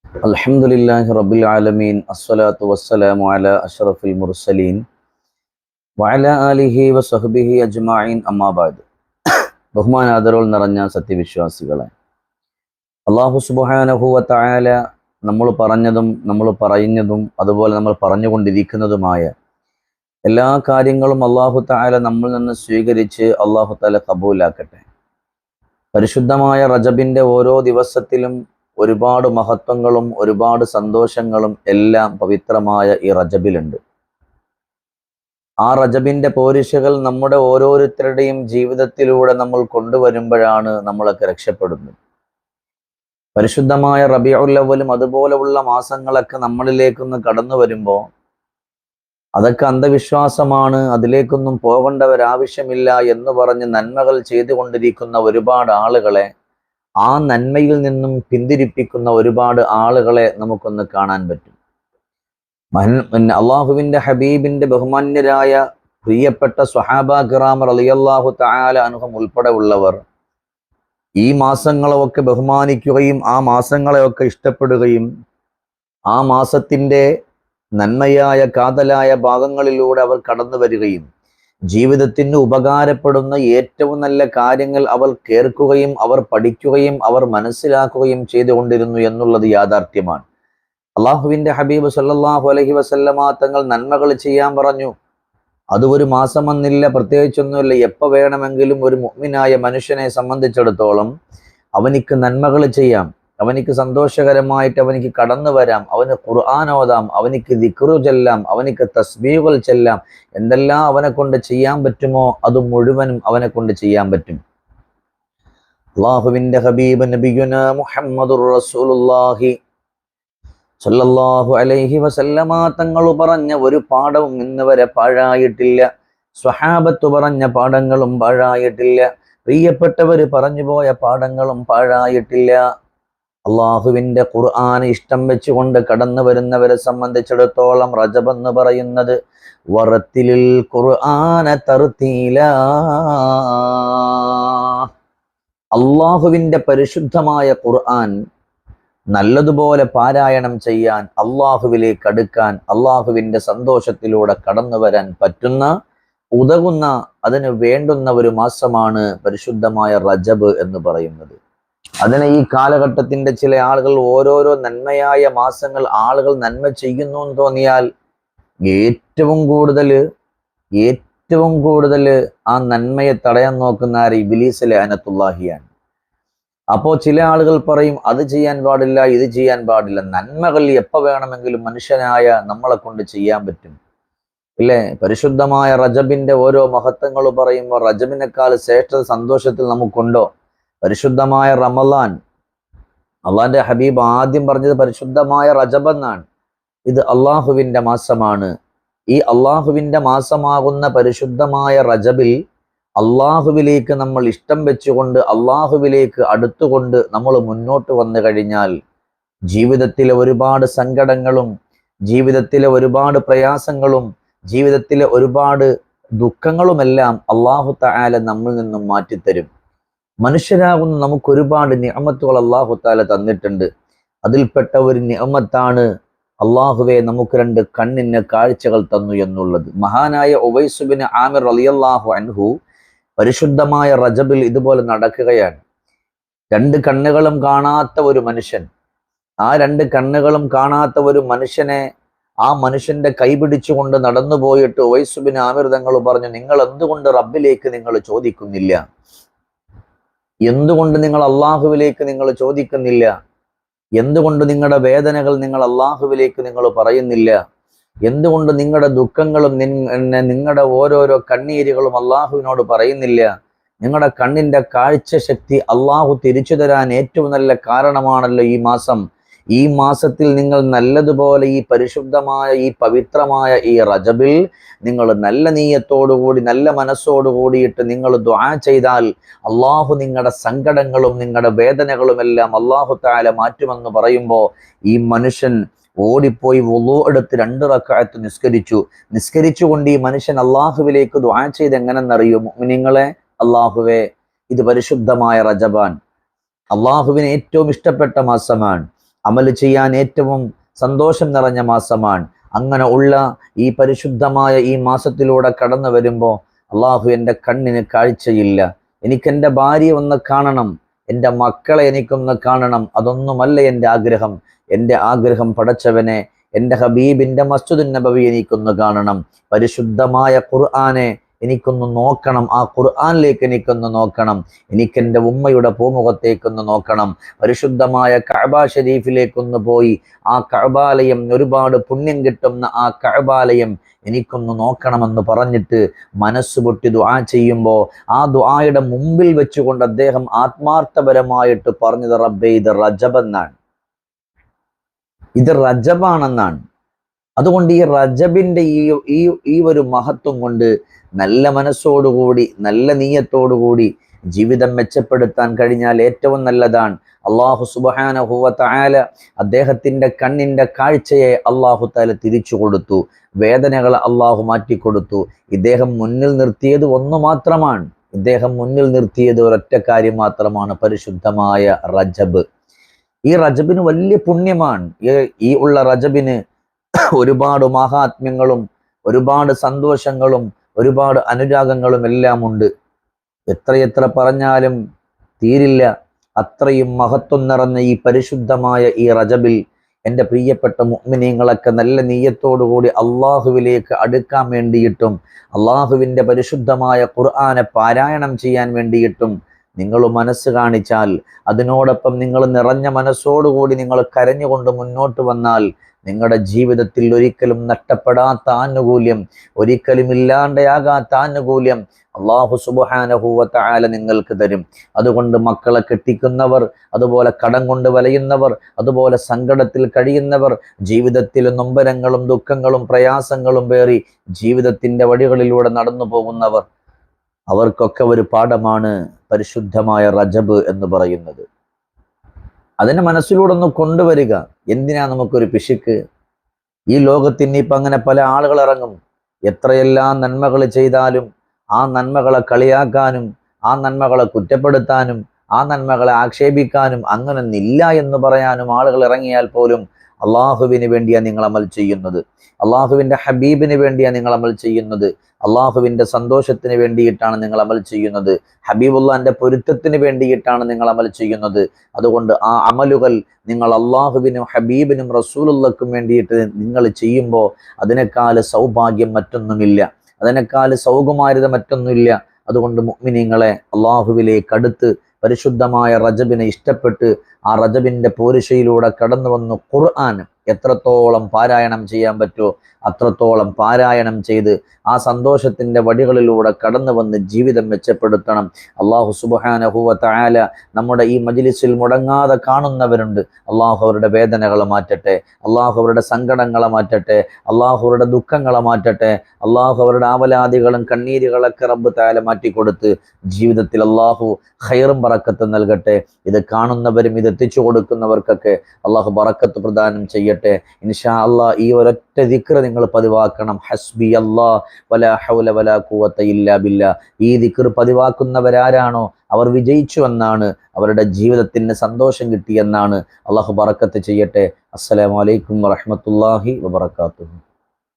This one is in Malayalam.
അൽഹംദുലില്ലാഹി റബ്ബിൽ ആലമീൻ അസ്സലാത്തു വസ്സലാമു അലാ അഷ്റഫിൽ മുർസലീൻ വഅലാ ആലിഹി വസഹ്ബിഹി അജ്മഈൻ അമ്മാ ബഅദ്. ബഹുമാനാദരവുകൾ നിറഞ്ഞ സത്യവിശ്വാസികളെ, അല്ലാഹു സുബ്ഹാനഹു വ തആല നമ്മൾ പറഞ്ഞതും നമ്മൾ പറയുന്നതും അതുപോലെ നമ്മൾ പറഞ്ഞുകൊണ്ടിരിക്കുന്നതുമായ എല്ലാ കാര്യങ്ങളും അല്ലാഹു തആല നമ്മിൽ നിന്ന് സ്വീകരിച്ച് അല്ലാഹു തആല കബൂലാക്കട്ടെ. പരിശുദ്ധമായ റജബിൻ്റെ ഓരോ ദിവസത്തിലും ഒരുപാട് മഹത്വങ്ങളും ഒരുപാട് സന്തോഷങ്ങളും എല്ലാം പവിത്രമായ ഈ റജബിലുണ്ട്. ആ റജബിൻ്റെ പോരിശകൾ നമ്മുടെ ഓരോരുത്തരുടെയും ജീവിതത്തിലൂടെ നമ്മൾ കൊണ്ടുവരുമ്പോഴാണ് നമ്മളൊക്കെ രക്ഷപ്പെടുന്നത്. പരിശുദ്ധമായ റബീഉൽ അവ്വലും അതുപോലെയുള്ള മാസങ്ങളൊക്കെ നമ്മളിലേക്കൊന്ന് കടന്നു വരുമ്പോൾ അതൊക്കെ അന്ധവിശ്വാസമാണ്, അതിലേക്കൊന്നും പോകേണ്ടവരാവശ്യമില്ല എന്ന് പറഞ്ഞ് നന്മകൾ ചെയ്തുകൊണ്ടിരിക്കുന്ന ഒരുപാട് ആളുകളെ, ആ നന്മയിൽ നിന്നും പിന്തിരിപ്പിക്കുന്ന ഒരുപാട് ആളുകളെ നമുക്കൊന്ന് കാണാൻ പറ്റും. അള്ളാഹുവിൻ്റെ ഹബീബിൻ്റെ ബഹുമാന്യരായ പ്രിയപ്പെട്ട സ്വഹാബ കിറാം റളിയല്ലാഹു തആല അൻഹും ഉൾപ്പെടെ ഉള്ളവർ ഈ മാസങ്ങളെയൊക്കെ ബഹുമാനിക്കുകയും ആ മാസങ്ങളെയൊക്കെ ഇഷ്ടപ്പെടുകയും ആ മാസത്തിൻ്റെ നന്മയായ കാതലായ ഭാഗങ്ങളിലൂടെ അവർ കടന്നു വരികയും ജീവിതത്തിന് ഉപകാരപ്പെടുന്ന ഏറ്റവും നല്ല കാര്യങ്ങൾ അവർ കേൾക്കുകയും അവർ പഠിക്കുകയും അവർ മനസ്സിലാക്കുകയും ചെയ്തുകൊണ്ടിരുന്നു എന്നുള്ളത് യാഥാർത്ഥ്യമാണ്. അള്ളാഹുവിൻ്റെ ഹബീബ് സല്ലല്ലാഹു അലൈഹി വസല്ലമ തങ്ങൾ നന്മകൾ ചെയ്യാൻ പറഞ്ഞു. അത് ഒരു മാസം വന്നില്ല, പ്രത്യേകിച്ചൊന്നുമില്ല. എപ്പോൾ വേണമെങ്കിലും ഒരു മുഅ്മിനായ മനുഷ്യനെ സംബന്ധിച്ചിടത്തോളം അവനിക്ക് നന്മകൾ ചെയ്യാം, അവനിക്ക് സന്തോഷകരമായിട്ട് അവനിക്ക് കടന്നു വരാം, അവന് ഖുർആൻ ഓതാം, അവനിക്ക് ദിക്റ് ചൊല്ലാം, അവനിക്ക് തസ്ബീഹുകൾ ചെല്ലാം. എന്തെല്ലാം അവനെ കൊണ്ട് ചെയ്യാൻ പറ്റുമോ അത് മുഴുവനും അവനെ കൊണ്ട് ചെയ്യാൻ പറ്റും. അല്ലാഹുവിൻ്റെ ഹബീബ് നബിയുനാ മുഹമ്മദുർ റസൂലുള്ളാഹി സല്ലല്ലാഹു അലൈഹി വസല്ലമ തങ്ങൾ പറഞ്ഞ ഒരു പാഠവും ഇന്ന് വരെ പാഴായിട്ടില്ല. സ്വഹാബത്ത് പറഞ്ഞ പാഠങ്ങളും പാഴായിട്ടില്ല. പ്രിയപ്പെട്ടവർ പറഞ്ഞു പോയ പാഠങ്ങളും പാഴായിട്ടില്ല. അള്ളാഹുവിൻ്റെ ഖുർആൻ ഇഷ്ടം വെച്ചുകൊണ്ട് കടന്നു വരുന്നവരെ സംബന്ധിച്ചിടത്തോളം റജബ് എന്ന് പറയുന്നത് വറത്തിലിൽ ഖുർആന തർതീലാ, അള്ളാഹുവിൻ്റെ പരിശുദ്ധമായ ഖുർആൻ നല്ലതുപോലെ പാരായണം ചെയ്യാൻ, അള്ളാഹുവിലേക്ക് അടുക്കാൻ, അള്ളാഹുവിൻ്റെ സന്തോഷത്തിലൂടെ കടന്നു വരാൻ പറ്റുന്ന, ഉതകുന്ന, അതിന് വേണ്ടുന്ന ഒരു മാസമാണ് പരിശുദ്ധമായ റജബ് എന്ന് പറയുന്നത്. അതിന് ഈ കാലഘട്ടത്തിൻ്റെ ചില ആളുകൾ ഓരോരോ നന്മയായ മാസങ്ങൾ ആളുകൾ നന്മ ചെയ്യുന്നു എന്ന് തോന്നിയാൽ ഏറ്റവും കൂടുതൽ ആ നന്മയെ തടയാൻ നോക്കുന്ന ആര്? ഇബ്ലീസ് ലഅനത്തുല്ലാഹിയാണ്. അപ്പോൾ ചില ആളുകൾ പറയും അത് ചെയ്യാൻ പാടില്ല, ഇത് ചെയ്യാൻ പാടില്ല. നന്മകൾ എപ്പോൾ വേണമെങ്കിലും മനുഷ്യനായ നമ്മളെ കൊണ്ട് ചെയ്യാൻ പറ്റും, ഇല്ലേ? പരിശുദ്ധമായ റജബിൻ്റെ ഓരോ മഹത്വങ്ങൾ പറയുമ്പോൾ റജബിനേക്കാൾ ശ്രേഷ്ഠ സന്തോഷത്തിൽ നമുക്കുണ്ടോ? പരിശുദ്ധമായ റമളാൻ, അള്ളാഹിൻ്റെ ഹബീബ് ആദ്യം പറഞ്ഞത് പരിശുദ്ധമായ റജബ് എന്നാണ്. ഇത് അള്ളാഹുവിൻ്റെ മാസമാണ്. ഈ അള്ളാഹുവിൻ്റെ മാസമാകുന്ന പരിശുദ്ധമായ റജബിൽ അള്ളാഹുവിലേക്ക് നമ്മൾ ഇഷ്ടം വെച്ചുകൊണ്ട് അള്ളാഹുവിലേക്ക് അടുത്തുകൊണ്ട് നമ്മൾ മുന്നോട്ട് വന്നു കഴിഞ്ഞാൽ ജീവിതത്തിലെ ഒരുപാട് സങ്കടങ്ങളും ജീവിതത്തിലെ ഒരുപാട് പ്രയാസങ്ങളും ജീവിതത്തിലെ ഒരുപാട് ദുഃഖങ്ങളുമെല്ലാം അള്ളാഹു തആല നമ്മിൽ നിന്നും മാറ്റിത്തരും. മനുഷ്യരാകുന്ന നമുക്ക് ഒരുപാട് നിഅമത്തുകൾ അള്ളാഹു തആല തന്നിട്ടുണ്ട്. അതിൽപ്പെട്ട ഒരു നിഅമത്താണ് അള്ളാഹുവെ നമുക്ക് 2 കണ്ണിന് കാഴ്ചകൾ തന്നു എന്നുള്ളത്. മഹാനായ ഉവൈസ് ബിൻ ആമിർ റളിയല്ലാഹു അൻഹു പരിശുദ്ധമായ റജബിൽ ഇതുപോലെ നടക്കുകയാണ്. 2 കണ്ണുകളും കാണാത്ത ഒരു മനുഷ്യൻ, ആ 2 കണ്ണുകളും കാണാത്ത ഒരു മനുഷ്യനെ, ആ മനുഷ്യന്റെ കൈ പിടിച്ചുകൊണ്ട് നടന്നു പോയിട്ട് ഉവൈസ് ബിൻ ആമിർ തങ്ങൾ പറഞ്ഞു, നിങ്ങൾ എന്തുകൊണ്ട് റബ്ബിലേക്ക് നിങ്ങൾ ചോദിക്കുന്നില്ല? എന്തുകൊണ്ട് നിങ്ങൾ അള്ളാഹുവിലേക്ക് നിങ്ങൾ ചോദിക്കുന്നില്ല? എന്തുകൊണ്ട് നിങ്ങളുടെ വേദനകൾ നിങ്ങൾ അള്ളാഹുവിലേക്ക് നിങ്ങൾ പറയുന്നില്ല? എന്തുകൊണ്ട് നിങ്ങളുടെ ദുഃഖങ്ങളും നിങ്ങളുടെ ഓരോരോ കണ്ണീരുകളും അള്ളാഹുവിനോട് പറയുന്നില്ല? നിങ്ങളുടെ കണ്ണിൻ്റെ കാഴ്ച ശക്തി അള്ളാഹു തിരിച്ചു തരാൻ ഏറ്റവും നല്ല കാരണമാണല്ലോ ഈ മാസം. ഈ മാസത്തിൽ നിങ്ങൾ നല്ലതുപോലെ ഈ പരിശുദ്ധമായ ഈ പവിത്രമായ ഈ റജബിൽ നിങ്ങൾ നല്ല നീയത്തോടുകൂടി നല്ല മനസ്സോടുകൂടിയിട്ട് നിങ്ങൾ ദുആ ചെയ്താൽ അള്ളാഹു നിങ്ങളുടെ സങ്കടങ്ങളും നിങ്ങളുടെ വേദനകളും എല്ലാം അള്ളാഹു തആല മാറ്റുമെന്ന് പറയുമ്പോൾ ഈ മനുഷ്യൻ ഓടിപ്പോയി വുളൂ എടുത്ത് 2 റക്അത്ത് നിസ്കരിച്ചുകൊണ്ട് ഈ മനുഷ്യൻ അള്ളാഹുവിലേക്ക് ദുആ ചെയ്ത് എങ്ങനെന്നറിയോ മുഅ്മിനീങ്ങളെ? അള്ളാഹുവേ, ഇത് പരിശുദ്ധമായ റജബാൻ, അള്ളാഹുവിന് ഏറ്റവും ഇഷ്ടപ്പെട്ട മാസമാണ്. അമൽ ചെയ്യാൻ ഏറ്റവും സന്തോഷം നിറഞ്ഞ മാസമാണ്. അങ്ങനെ ഉള്ള ഈ പരിശുദ്ധമായ ഈ മാസത്തിലൂടെ കടന്നു വരുമ്പോൾ അള്ളാഹു എൻ്റെ കണ്ണിന് കാഴ്ചയില്ല, എനിക്കെൻ്റെ ഭാര്യയെ ഒന്ന് കാണണം, എൻ്റെ മക്കളെ എനിക്കൊന്ന് കാണണം, അതൊന്നുമല്ല എൻ്റെ ആഗ്രഹം. എൻ്റെ ആഗ്രഹം പടച്ചവനെ, എൻ്റെ ഹബീബിൻ്റെ മസ്ജിദുൻ നബവി എനിക്കൊന്ന് കാണണം, പരിശുദ്ധമായ ഖുർആനെ എനിക്കൊന്ന് നോക്കണം, ആ ഖുർആനിലേക്ക് എനിക്കൊന്ന് നോക്കണം, എനിക്കെൻ്റെ ഉമ്മയുടെ പൂമുഖത്തേക്കൊന്ന് നോക്കണം, പരിശുദ്ധമായ കഅബ ഷരീഫിലേക്കൊന്ന് പോയി ആ കഅബാലയം, ഒരുപാട് പുണ്യം കിട്ടുന്ന ആ കഅബാലയം എനിക്കൊന്ന് നോക്കണമെന്ന് പറഞ്ഞിട്ട് മനസ്സ് പൊട്ടി ദുആ ചെയ്യുമ്പോൾ ആ ദുആയുടെ മുമ്പിൽ വെച്ചുകൊണ്ട് അദ്ദേഹം ആത്മാർത്ഥപരമായിട്ട് പറഞ്ഞത് റബ്ബേ ഇത് റജബ് എന്നാണ്, ഇത് റജബാണെന്നാണ്. അതുകൊണ്ട് ഈ റജബിന്റെ ഈ ഒരു മഹത്വം കൊണ്ട് നല്ല മനസ്സോടുകൂടി നല്ല നീയത്തോടുകൂടി ജീവിതം മെച്ചപ്പെടുത്താൻ കഴിഞ്ഞാൽ ഏറ്റവും നല്ലതാണ്. അള്ളാഹു സുബ്ഹാനഹു വ തആല അദ്ദേഹത്തിന്റെ കണ്ണിന്റെ കാഴ്ചയെ അള്ളാഹു തആല തിരിച്ചു കൊടുത്തു, വേദനകൾ അള്ളാഹു മാറ്റിക്കൊടുത്തു. ഇദ്ദേഹം മുന്നിൽ നിർത്തിയത് ഒന്ന് മാത്രമാണ്, ഇദ്ദേഹം മുന്നിൽ നിർത്തിയത് ഒരൊറ്റ കാര്യം മാത്രമാണ്, പരിശുദ്ധമായ റജബ്. ഈ റജബിന് വലിയ പുണ്യമാണ്. ഈ ഉള്ള റജബിന് ഒരുപാട് മഹാത്മ്യങ്ങളും ഒരുപാട് സന്തോഷങ്ങളും ഒരുപാട് അനുരാഗങ്ങളും എല്ലാം ഉണ്ട്. എത്രയെത്ര പറഞ്ഞാലും തീരില്ല. അത്രയും മഹത്വം നിറഞ്ഞ ഈ പരിശുദ്ധമായ ഈ റജബിൽ എൻ്റെ പ്രിയപ്പെട്ട മുഅ്മിനീങ്ങളൊക്കെ നല്ല നീയത്തോടുകൂടി അള്ളാഹുവിലേക്ക് അടുക്കാൻ വേണ്ടിയിട്ടും അള്ളാഹുവിൻ്റെ പരിശുദ്ധമായ ഖുർആനെ പാരായണം ചെയ്യാൻ വേണ്ടിയിട്ടും നിങ്ങൾ മനസ്സ് കാണിച്ചാൽ, അതിനോടൊപ്പം നിങ്ങൾ നിറഞ്ഞ മനസ്സോടുകൂടി നിങ്ങൾ കരഞ്ഞുകൊണ്ട് മുന്നോട്ട് വന്നാൽ നിങ്ങളുടെ ജീവിതത്തിൽ ഒരിക്കലും നഷ്ടപ്പെടാത്ത ആനുകൂല്യം, ഒരിക്കലും ഇല്ലാണ്ടാകാത്ത ആനുകൂല്യം അല്ലാഹു സുബ്ഹാനഹു വ തആല നിങ്ങൾക്ക് തരും. അതുകൊണ്ട് മക്കളെ കെട്ടിക്കുന്നവർ, അതുപോലെ കടം കൊണ്ട് വലയുന്നവർ, അതുപോലെ സങ്കടത്തിൽ കഴിയുന്നവർ, ജീവിതത്തിൽ നൊമ്പരങ്ങളും ദുഃഖങ്ങളും പ്രയാസങ്ങളും പേറി ജീവിതത്തിന്റെ വഴികളിലൂടെ നടന്നു പോകുന്നവർ, അവർക്കൊക്കെ ഒരു പാഠമാണ് പരിശുദ്ധമായ റജബ് എന്ന് പറയുന്നത്. അതിനെ മനസ്സിലൂടെ ഒന്ന് കൊണ്ടുവരിക. എന്തിനാ നമുക്കൊരു പിശുക്ക്? ഈ ലോകത്ത് ഇനിയിപ്പം അങ്ങനെ പല ആളുകൾ ഇറങ്ങും. എത്രയെല്ലാം നന്മകൾ ചെയ്താലും ആ നന്മകളെ കളിയാക്കാനും ആ നന്മകളെ കുറ്റപ്പെടുത്താനും ആ നന്മകളെ ആക്ഷേപിക്കാനും അങ്ങനൊന്നില്ല എന്ന് പറയാനും ആളുകൾ ഇറങ്ങിയാൽ പോലും അള്ളാഹുവിന് വേണ്ടിയാണ് നിങ്ങൾ അമൽ ചെയ്യുന്നത്, അള്ളാഹുവിൻ്റെ ഹബീബിന് വേണ്ടിയാണ് നിങ്ങൾ അമൽ ചെയ്യുന്നത്, അള്ളാഹുവിൻ്റെ സന്തോഷത്തിന് വേണ്ടിയിട്ടാണ് നിങ്ങൾ അമൽ ചെയ്യുന്നത്, ഹബീബുള്ളാന്റെ പൊരുത്തത്തിന് വേണ്ടിയിട്ടാണ് നിങ്ങൾ അമൽ ചെയ്യുന്നത്. അതുകൊണ്ട് ആ അമലുകൾ നിങ്ങൾ അള്ളാഹുവിനും ഹബീബിനും റസൂലുള്ളാഹിക്കും വേണ്ടിയിട്ട് നിങ്ങൾ ചെയ്യുമ്പോൾ അതിനേക്കാൾ സൗഭാഗ്യം മറ്റൊന്നുമില്ല, അതിനേക്കാൾ സൗകുമാര്യത മറ്റൊന്നുമില്ല. അതുകൊണ്ട് മുഅ്മിനീങ്ങളെ, അള്ളാഹുവിലേക്ക് അടുത്ത് പരിശുദ്ധമായ റജബിനെ ഇഷ്ടപ്പെട്ട് ആ റജബിന്റെ പോരിശയിലൂടെ കടന്നു വന്നു ഖുർആൻ എത്രത്തോളം പാരായണം ചെയ്യാൻ പറ്റുമോ അത്രത്തോളം പാരായണം ചെയ്ത് ആ സന്തോഷത്തിന്റെ വഴികളിലൂടെ കടന്നു വന്ന് ജീവിതം മെച്ചപ്പെടുത്തണം. അല്ലാഹു സുബ്ഹാനഹു വ തആല നമ്മുടെ ഈ മജ്ലിസിൽ മുടങ്ങാതെ കാണുന്നവരുണ്ട്. അല്ലാഹു അവരുടെ വേദനകളെ മാറ്റട്ടെ, അല്ലാഹു അവരുടെ സങ്കടങ്ങളെ മാറ്റട്ടെ, അല്ലാഹു അവരുടെ ദുഃഖങ്ങളെ മാറ്റട്ടെ, അല്ലാഹു അവരുടെ ആവലാദികളും കണ്ണീരുകളൊക്കെ റബ്ബ് തആല മാറ്റിക്കൊടുത്ത് ജീവിതത്തിൽ അല്ലാഹു ഖൈറും ബറക്കത്തും നൽകട്ടെ. ഇത് കാണുന്നവരും ഇത് എത്തിച്ചു കൊടുക്കുന്നവർക്കൊക്കെ അല്ലാഹു ബറക്കത്ത് പ്രദാനം ചെയ്യട്ടെ. ഇൻഷാ അല്ലാഹ് ഈ ഒരൊറ്റ ദിക്ർ നിങ്ങൾ പതിവാക്കണം. ഹസ്ബി അല്ലാഹ് വലാ ഹൗല വലാ ഖുവത ഇല്ലാ ബില്ലാ. ഈ ദിക്ർ പതിവാക്കുന്നവരാരാണോ അവർ വിജയിച്ചു എന്നാണ്, അവരുടെ ജീവിതത്തിന് സന്തോഷം കിട്ടിയെന്നാണ്. അല്ലാഹു ബറക്കത്ത് ചെയ്യട്ടെ. അസ്സലാമു അലൈക്കും വറഹ്മത്തുള്ളാഹി വബറകാതുഹു.